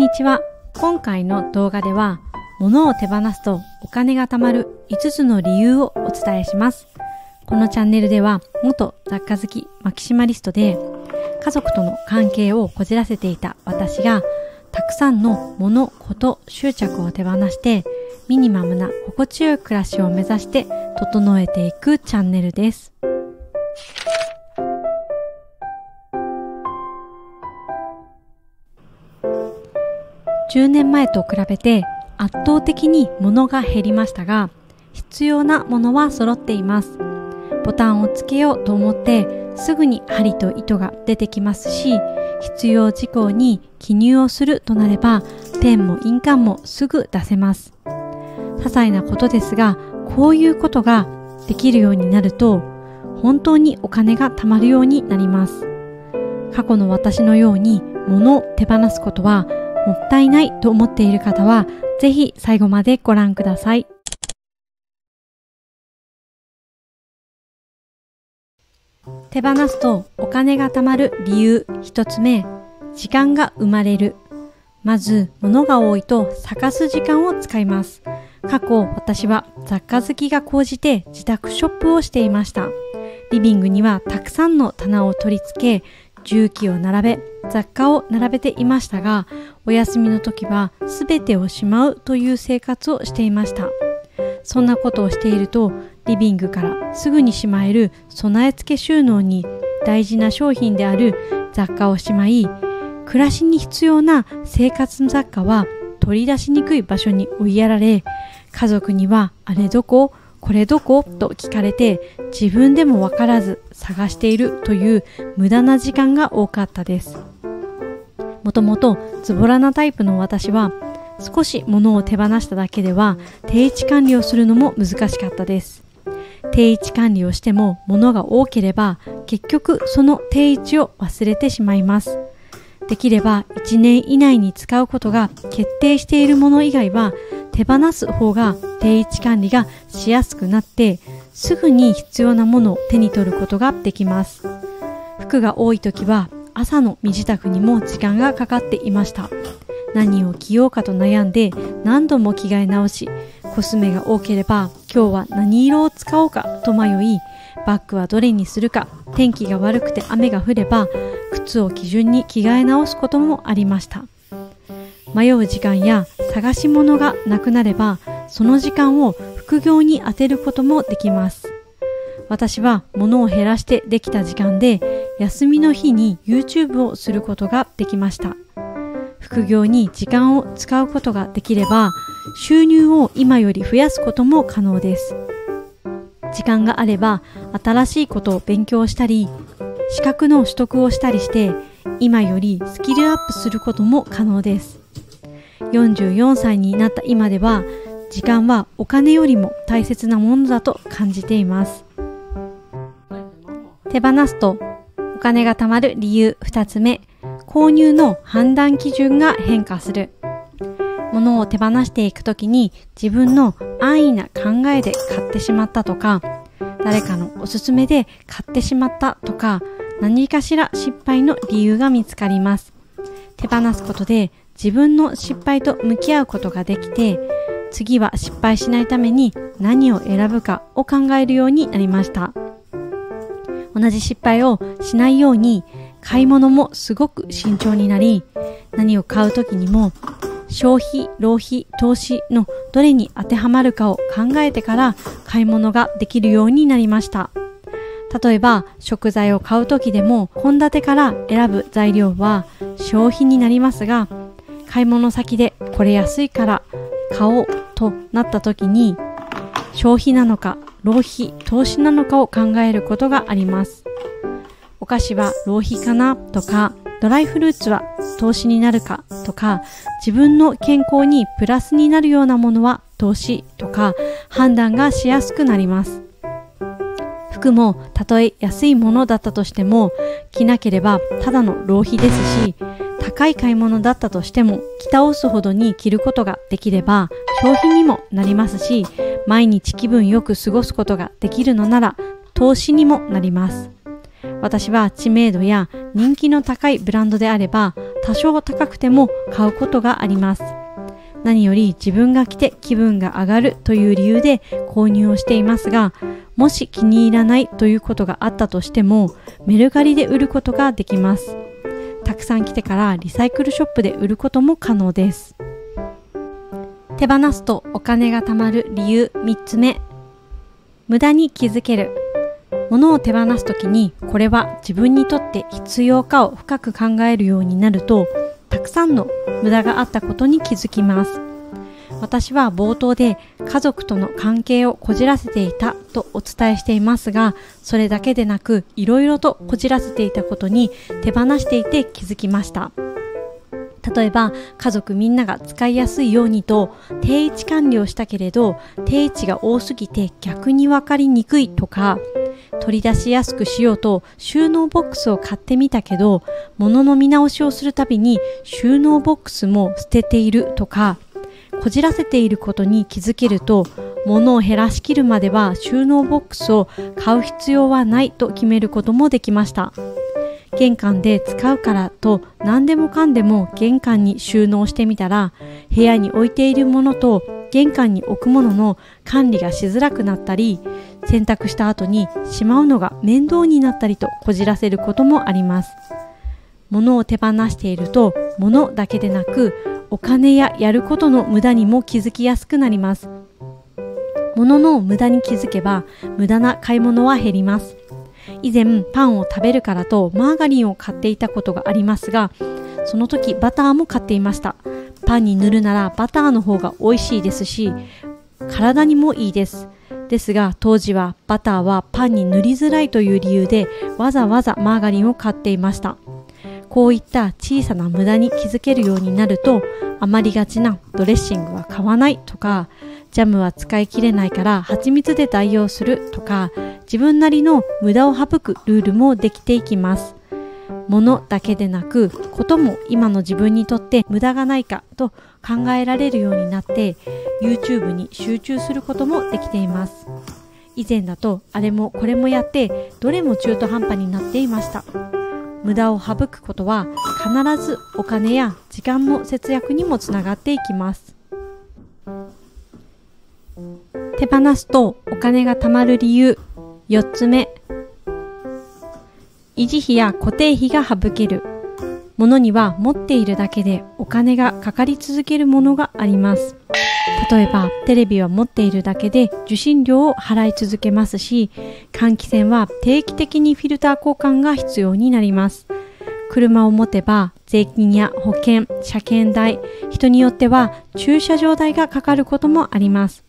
にちは。今回の動画では、物を手放すとお金が貯まる5つの理由をお伝えします。このチャンネルでは、元雑貨好きマキシマリストで、家族との関係をこじらせていた私が、たくさんの物、こと、執着を手放して、ミニマムな心地よい暮らしを目指して整えていくチャンネルです。10年前と比べて圧倒的に物が減りましたが、必要なものは揃っています。ボタンをつけようと思ってすぐに針と糸が出てきますし、必要事項に記入をするとなればペンも印鑑もすぐ出せます。些細なことですが、こういうことができるようになると本当にお金が貯まるようになります。過去の私のように物を手放すことはもったいないと思っている方は、ぜひ最後までご覧ください。手放すとお金が貯まる理由1つ目、時間が生まれる。まず、物が多いと探す時間を使います。過去、私は雑貨好きが高じて自宅ショップをしていました。リビングにはたくさんの棚を取り付け、重機を並べ、雑貨を並べていましたが、お休みの時は全てをしまうという生活をしていました。そんなことをしていると、リビングからすぐにしまえる備え付け収納に大事な商品である雑貨をしまい、暮らしに必要な生活雑貨は取り出しにくい場所に追いやられ、家族にはあれどこ？これどこ？と聞かれて、自分でもわからず探しているという無駄な時間が多かったです。もともとズボラなタイプの私は、少し物を手放しただけでは定位置管理をするのも難しかったです。定位置管理をしても物が多ければ結局その定位置を忘れてしまいます。できれば1年以内に使うことが決定しているもの以外は手放す方が定位置管理がしやすくなって、すぐに必要なものを手に取ることができます。服が多い時は朝の身支度にも時間がかかっていました。何を着ようかと悩んで何度も着替え直し、コスメが多ければ今日は何色を使おうかと迷い、バッグはどれにするか、天気が悪くて雨が降れば靴を基準に着替え直すこともありました。迷う時間や探し物がなくなれば、その時間を副業に充てることもできます。私は物を減らしてできた時間で、休みの日に YouTube をすることができました。副業に時間を使うことができれば、収入を今より増やすことも可能です。時間があれば、新しいことを勉強したり、資格の取得をしたりして、今よりスキルアップすることも可能です。44歳になった今では、時間はお金よりも大切なものだと感じています。手放すとお金が貯まる理由2つ目、購入の判断基準が変化する。物を手放していくときに自分の安易な考えで買ってしまったとか、誰かのおすすめで買ってしまったとか、何かしら失敗の理由が見つかります。手放すことで自分の失敗と向き合うことができて、次は失敗しないために何を選ぶかを考えるようになりました。同じ失敗をしないように買い物もすごく慎重になり、何を買うときにも消費、浪費、投資のどれに当てはまるかを考えてから買い物ができるようになりました。例えば食材を買うときでも献立から選ぶ材料は消費になりますが、買い物先でこれ安いから買おうとなったときに消費なのか浪費、投資なのかを考えることがあります。お菓子は浪費かなとか、ドライフルーツは投資になるかとか、自分の健康にプラスになるようなものは投資とか判断がしやすくなります。服もたとえ安いものだったとしても着なければただの浪費ですし、高い買い物だったとしても着倒すほどに着ることができれば消費にもなりますし、毎日気分よく過ごすことができるのなら投資にもなります。私は知名度や人気の高いブランドであれば多少高くても買うことがあります。何より自分が着て気分が上がるという理由で購入をしていますが、もし気に入らないということがあったとしても、メルカリで売ることができます。たくさん着てからリサイクルショップで売ることも可能です。手放すとお金が貯まる理由3つ目。無駄に気づける。物を手放すときに、これは自分にとって必要かを深く考えるようになると、たくさんの無駄があったことに気づきます。私は冒頭で家族との関係をこじらせていたとお伝えしていますが、それだけでなくいろいろとこじらせていたことに手放していて気づきました。例えば家族みんなが使いやすいようにと定位置管理をしたけれど、定位置が多すぎて逆に分かりにくいとか、取り出しやすくしようと収納ボックスを買ってみたけど、物の見直しをするたびに収納ボックスも捨てているとか、こじらせていることに気づけると、物を減らしきるまでは収納ボックスを買う必要はないと決めることもできました。玄関で使うからと何でもかんでも玄関に収納してみたら、部屋に置いているものと玄関に置くものの管理がしづらくなったり、洗濯した後にしまうのが面倒になったりとこじらせることもあります。物を手放していると、物だけでなくお金ややることの無駄にも気づきやすくなります。物の無駄に気づけば無駄な買い物は減ります。以前パンを食べるからとマーガリンを買っていたことがありますが、その時バターも買っていました。パンに塗るならバターの方が美味しいですし、体にもいいです。ですが当時はバターはパンに塗りづらいという理由でわざわざマーガリンを買っていました。こういった小さな無駄に気づけるようになると、余りがちなドレッシングは買わないとか、ジャムは使い切れないから蜂蜜で代用するとか、自分なりの無駄を省くルールもできていきます。物だけでなくことも今の自分にとって無駄がないかと考えられるようになって、 YouTube に集中することもできています。以前だとあれもこれもやってどれも中途半端になっていました。無駄を省くことは必ずお金や時間の節約にもつながっていきます。手放すとお金が貯まる理由4つ目。維持費や固定費が省ける。物には持っているだけでお金がかかり続けるものがあります。例えばテレビは持っているだけで受信料を払い続けますし、換気扇は定期的にフィルター交換が必要になります。車を持てば税金や保険、車検代、人によっては駐車場代がかかることもあります。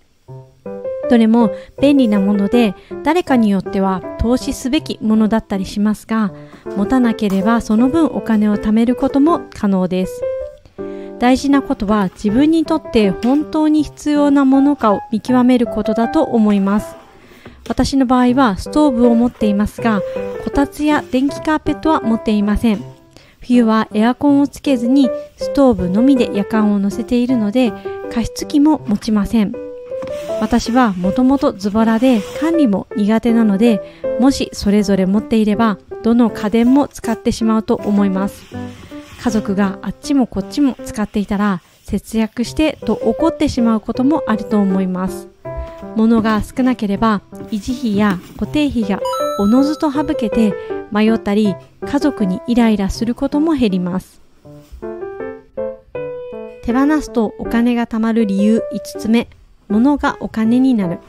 どれも便利なもので、誰かによっては投資すべきものだったりしますが、持たなければその分お金を貯めることも可能です。大事なことは自分にとって本当に必要なものかを見極めることだと思います。私の場合はストーブを持っていますが、こたつや電気カーペットは持っていません。冬はエアコンをつけずにストーブのみで夜間を乗せているので、加湿器も持ちません。私はもともとズボラで管理も苦手なので、もしそれぞれ持っていればどの家電も使ってしまうと思います。家族があっちもこっちも使っていたら節約してと怒ってしまうこともあると思います。物が少なければ維持費や固定費がおのずと省けて、迷ったり家族にイライラすることも減ります。手放すとお金が貯まる理由5つ目。物がお金になる。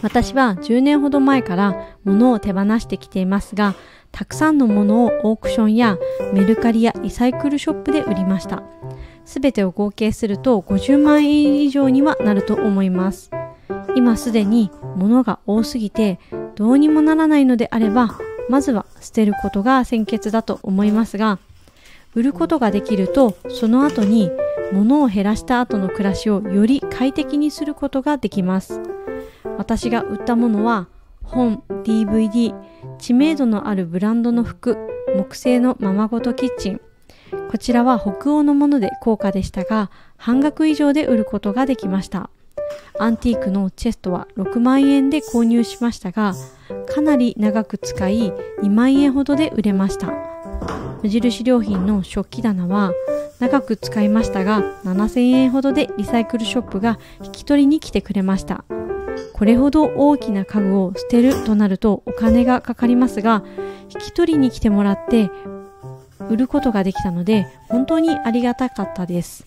私は10年ほど前から物を手放してきていますが、たくさんのものをオークションやメルカリやリサイクルショップで売りました。すべてを合計すると50万円以上にはなると思います。今すでに物が多すぎてどうにもならないのであれば、まずは捨てることが先決だと思いますが、売ることができるとその後に物を減らした後の暮らしをより快適にすることができます。私が売ったものは本、DVD、知名度のあるブランドの服、木製のままごとキッチン。こちらは北欧のもので高価でしたが、半額以上で売ることができました。アンティークのチェストは6万円で購入しましたが、かなり長く使い2万円ほどで売れました。無印良品の食器棚は長く使いましたが7000円ほどでリサイクルショップが引き取りに来てくれました。これほど大きな家具を捨てるとなるとお金がかかりますが、引き取りに来てもらって売ることができたので本当にありがたかったです。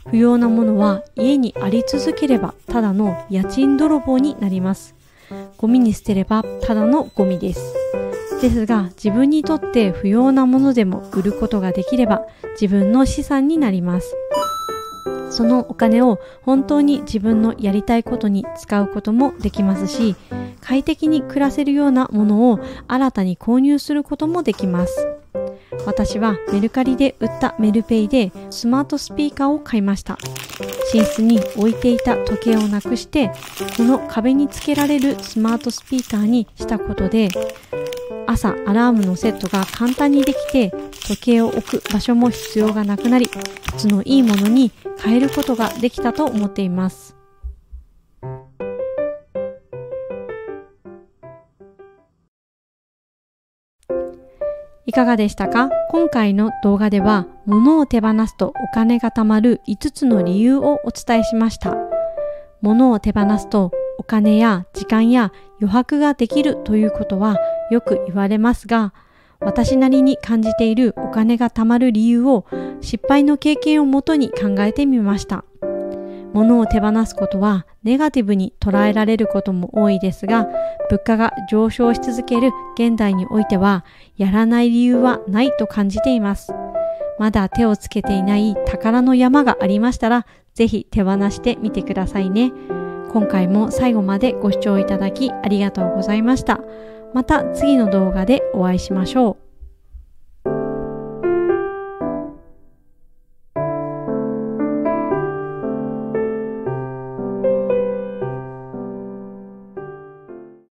不要なものは家にあり続ければただの家賃泥棒になります。ゴミに捨てればただのゴミです。ですが自分にとって不要なものでも売ることができれば自分の資産になります。そのお金を本当に自分のやりたいことに使うこともできますし、快適に暮らせるようなものを新たに購入することもできます。私はメルカリで売ったメルペイでスマートスピーカーを買いました。寝室に置いていた時計をなくして、この壁につけられるスマートスピーカーにしたことで、朝アラームのセットが簡単にできて、時計を置く場所も必要がなくなり、質のいいものに変えることができたと思っています。いかがでしたか？今回の動画では、物を手放すとお金が貯まる5つの理由をお伝えしました。物を手放すとお金や時間や余白ができるということはよく言われますが、私なりに感じているお金が貯まる理由を失敗の経験をもとに考えてみました。物を手放すことはネガティブに捉えられることも多いですが、物価が上昇し続ける現代においては、やらない理由はないと感じています。まだ手をつけていない宝の山がありましたら、ぜひ手放してみてくださいね。今回も最後までご視聴いただきありがとうございました。また次の動画でお会いしましょう。